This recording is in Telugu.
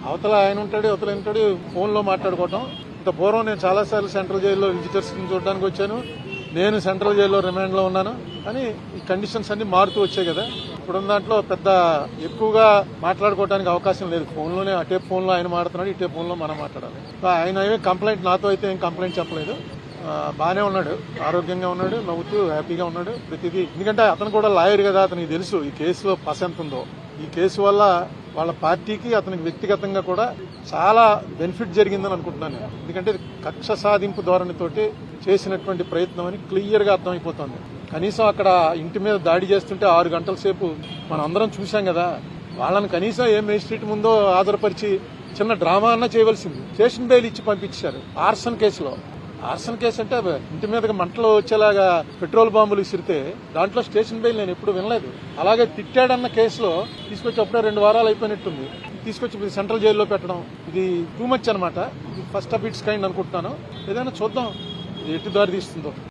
అవతల ఆయన ఉంటాడు, అవతల ఉంటాడు, ఫోన్లో మాట్లాడుకోవటం. ఇంత పూర్వం నేను చాలాసార్లు సెంట్రల్ జైల్లో విజిటర్స్ చూడడానికి వచ్చాను. నేను సెంట్రల్ జైల్లో రిమాండ్లో ఉన్నాను. కానీ ఈ కండిషన్స్ అన్ని మారుతూ వచ్చాయి కదా. ఇప్పుడున్న దాంట్లో పెద్ద ఎక్కువగా మాట్లాడుకోవడానికి అవకాశం లేదు. ఫోన్లోనే అటే ఫోన్లో ఆయన మాట్లాడుతున్నాడు, ఇటే ఫోన్లో మనం మాట్లాడాలి. ఆయన ఏమీ కంప్లైంట్ నాతో అయితే ఏం కంప్లైంట్ చెప్పలేదు. బాగానే ఉన్నాడు, ఆరోగ్యంగా ఉన్నాడు, నవ్వుతూ హ్యాపీగా ఉన్నాడు ప్రతిదీ. ఎందుకంటే అతను కూడా లాయర్ కదా, అతనికి తెలుసు ఈ కేసులో పస ఎంత ఉందో. ఈ కేసు వల్ల వాళ్ళ పార్టీకి అతనికి వ్యక్తిగతంగా కూడా చాలా బెనిఫిట్ జరిగిందని అనుకుంటున్నాను నేను. ఎందుకంటే కక్ష సాధింపు ధోరణితోటి చేసినటువంటి ప్రయత్నం అని క్లియర్ గా అర్థమైపోతుంది. కనీసం అక్కడ ఇంటి మీద దాడి చేస్తుంటే 6 గంటల సేపు మనం అందరం చూసాం కదా. వాళ్ళని కనీసం ఏ మేజిస్ట్రేట్ ముందో హాజరుపరిచి చిన్న డ్రామా అన్నా చేయవలసింది. స్టేషన్ బెయిల్ ఇచ్చి పంపించారు. ఆర్సన్ కేసులో. ఆర్సన్ కేసు అంటే ఇంటి మీదకి మంటలు వచ్చేలాగా పెట్రోల్ బాంబులు విసిరితే దాంట్లో స్టేషన్ బెయిల్ నేను ఎప్పుడు వినలేదు. అలాగే తిట్టాడన్న కేసులో తీసుకొచ్చి అప్పుడే 2 వారాలు అయిపోయినట్టుంది. తీసుకొచ్చి సెంట్రల్ జైల్లో పెట్టడం ఇది టూ మచ్ అనమాట. ఇది ఫస్ట్ ఆఫ్ ఇట్స్ కైండ్ అనుకుంటున్నాను. ఏదైనా చూద్దాం ఎటు దారి తీస్తుందో.